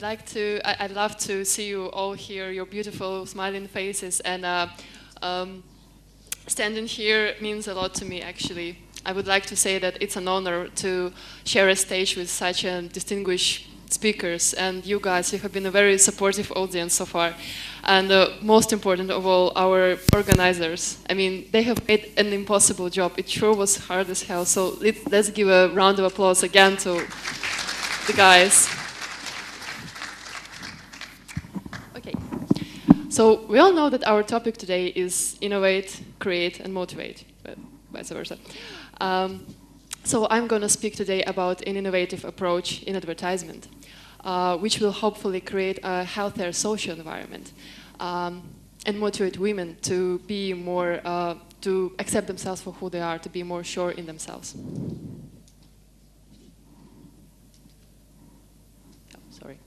I'd love to see you all here, your beautiful smiling faces, and standing here means a lot to me, actually. I would like to say that it's an honor to share a stage with such distinguished speakers, and you guys, you have been a very supportive audience so far. And most important of all, our organizers. I mean, they have made an impossible job. It sure was hard as hell, so let's give a round of applause again to the guys. Okay, so we all know that our topic today is innovate, create, and motivate, but vice versa. So I'm going to speak today about an innovative approach in advertisement, which will hopefully create a healthier social environment and motivate women to be more, to accept themselves for who they are, to be more sure in themselves. Sorry.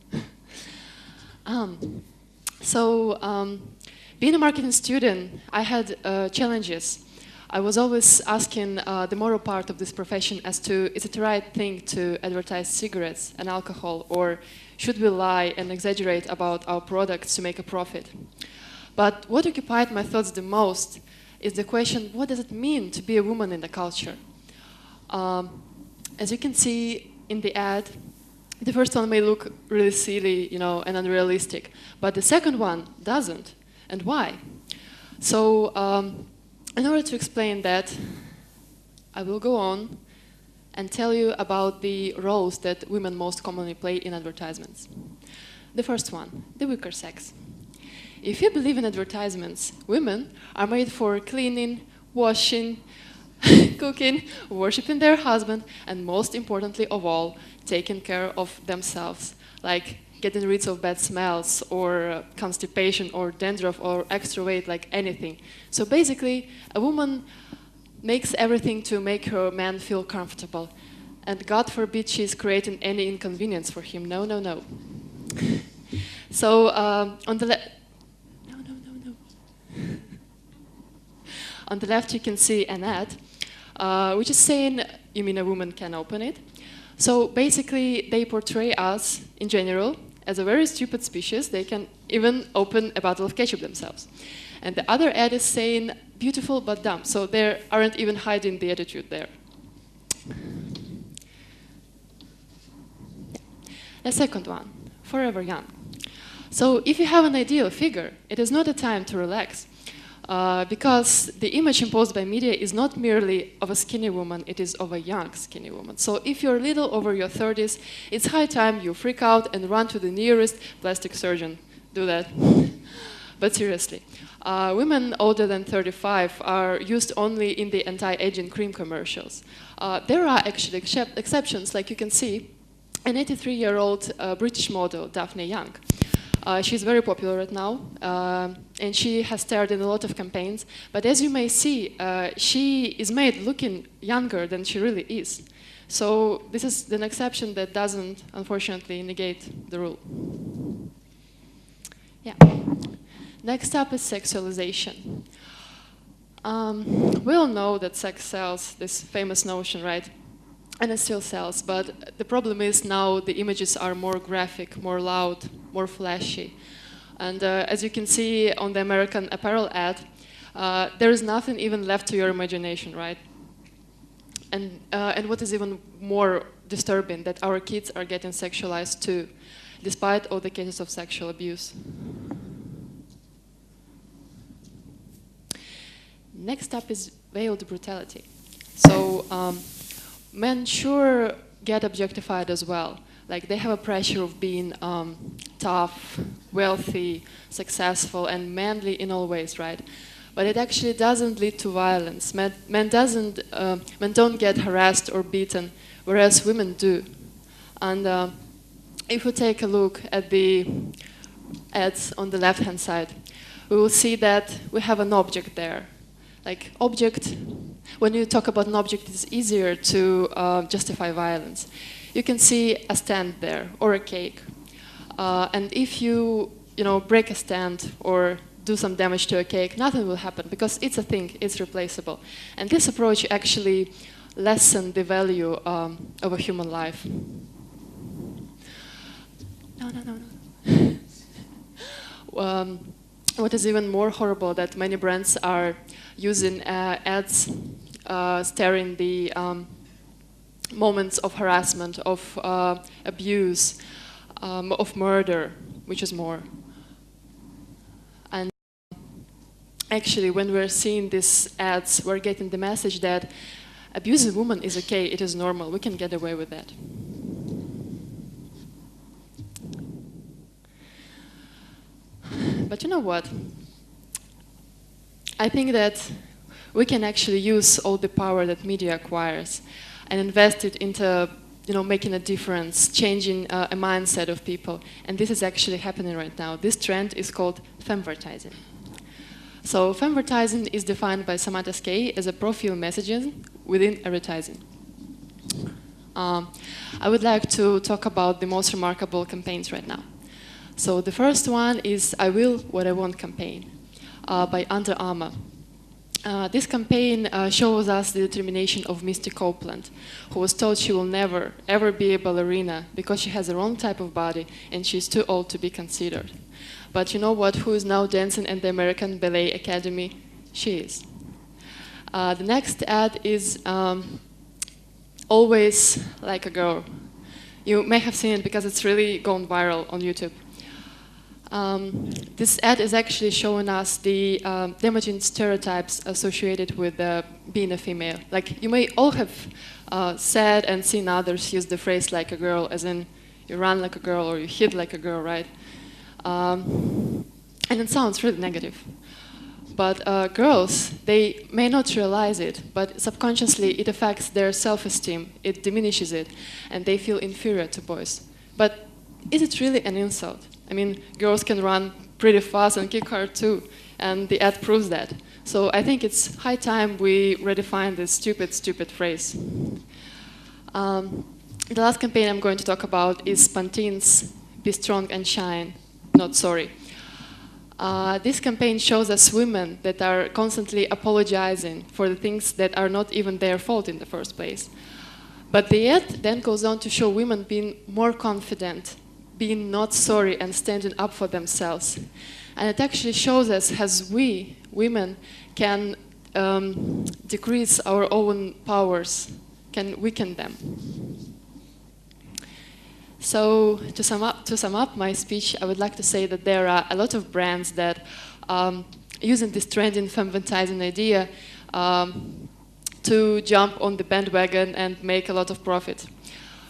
Being a marketing student, I had challenges. I was always asking the moral part of this profession as to, is it the right thing to advertise cigarettes and alcohol, or should we lie and exaggerate about our products to make a profit? But what occupied my thoughts the most is the question, what does it mean to be a woman in the culture? As you can see in the ad, the first one may look really silly, you know, and unrealistic, but the second one doesn't. And why? So, in order to explain that, I will go on and tell you about the roles that women most commonly play in advertisements. The first one, the weaker sex. If you believe in advertisements, women are made for cleaning, washing, cooking, worshipping their husband, and most importantly of all, taking care of themselves, like getting rid of bad smells, or constipation, or dandruff, or extra weight, like anything. So basically, a woman makes everything to make her man feel comfortable. And God forbid she's creating any inconvenience for him. No, no, no. So on the left... No, no, no, no. On the left you can see an ad, which is saying, you mean a woman can open it? So basically, they portray us, in general, as a very stupid species. They can even open a bottle of ketchup themselves. And the other ad is saying, beautiful but dumb. So they aren't even hiding the attitude there. The second one, forever young. So if you have an ideal figure, it is not a time to relax. Because the image imposed by media is not merely of a skinny woman, it is of a young skinny woman. So if you're little over your 30s, it's high time you freak out and run to the nearest plastic surgeon. Do that. But seriously, women older than 35 are used only in the anti-aging cream commercials. There are actually exceptions, like you can see, an 83-year-old British model, Daphne Young. She's very popular right now, and she has starred in a lot of campaigns. But as you may see, she is made looking younger than she really is. So this is an exception that doesn't, unfortunately, negate the rule. Yeah. Next up is sexualization. We all know that sex sells, this famous notion, right? And it still sells, but the problem is now the images are more graphic, more loud, more flashy. And as you can see on the American Apparel ad, there is nothing even left to your imagination, right? And what is even more disturbing, that our kids are getting sexualized too, despite all the cases of sexual abuse. Next up is veiled brutality. So, men sure get objectified as well. Like they have a pressure of being tough, wealthy, successful, and manly in all ways, right? But it actually doesn't lead to violence. Men don't get harassed or beaten, whereas women do. And if we take a look at the ads on the left-hand side, we will see that we have an object there. Like object, when you talk about an object, it's easier to justify violence. You can see a stand there, or a cake. And if you break a stand or do some damage to a cake, nothing will happen, because it's a thing, it's replaceable. And this approach actually lessens the value of a human life. No. no. What is even more horrible that many brands are using ads starring the moments of harassment, of abuse, of murder, which is more. And actually, when we're seeing these ads, we're getting the message that abusing a woman is okay, it is normal, we can get away with that. But you know what? I think that we can actually use all the power that media acquires and invest it into, making a difference, changing a mindset of people. And this is actually happening right now. This trend is called femvertising. So femvertising is defined by Samantha Skay as a profile messaging within advertising. I would like to talk about the most remarkable campaigns right now. So the first one is I Will What I Want campaign by Under Armour. This campaign shows us the determination of Misty Copeland, who was told she will never, ever be a ballerina because she has the wrong type of body and she's too old to be considered. But you know what? Who is now dancing at the American Ballet Academy? She is. The next ad is Always Like a Girl. You may have seen it because it's really gone viral on YouTube. This ad is actually showing us the damaging stereotypes associated with being a female. Like, you may all have said and seen others use the phrase like a girl, as in you run like a girl or you hit like a girl, right? And it sounds really negative. But girls, they may not realize it, but subconsciously it affects their self-esteem, it diminishes it, and they feel inferior to boys. But is it really an insult? I mean, girls can run pretty fast and kick hard too, and the ad proves that. So I think it's high time we redefine this stupid, stupid phrase. The last campaign I'm going to talk about is Pantene's Be Strong and Shine, Not Sorry. This campaign shows us women that are constantly apologizing for the things that are not even their fault in the first place. But the ad then goes on to show women being more confident, being not sorry and standing up for themselves. And it actually shows us as we, women, can decrease our own powers, can weaken them. So to sum up my speech, I would like to say that there are a lot of brands that using this trending femvertising idea to jump on the bandwagon and make a lot of profit.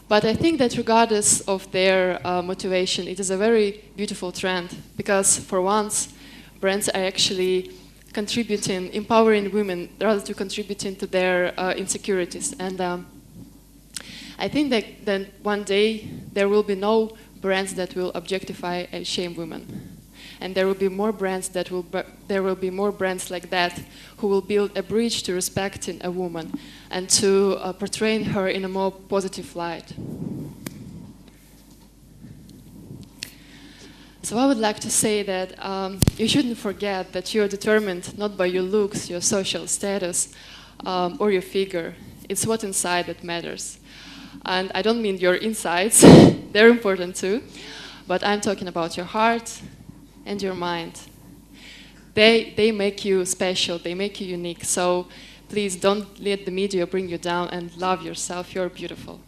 But I think that regardless of their motivation, it is a very beautiful trend because for once, brands are actually contributing, empowering women rather than contributing to their insecurities. And I think that one day there will be no brands that will objectify and shame women. And there will be more brands like that who will build a bridge to respecting a woman and to portraying her in a more positive light. So I would like to say that you shouldn't forget that you are determined not by your looks, your social status, or your figure. It's what's inside that matters. And I don't mean your insides, they're important too, but I'm talking about your heart and your mind. They make you special, they make you unique, so please don't let the media bring you down and love yourself, you're beautiful.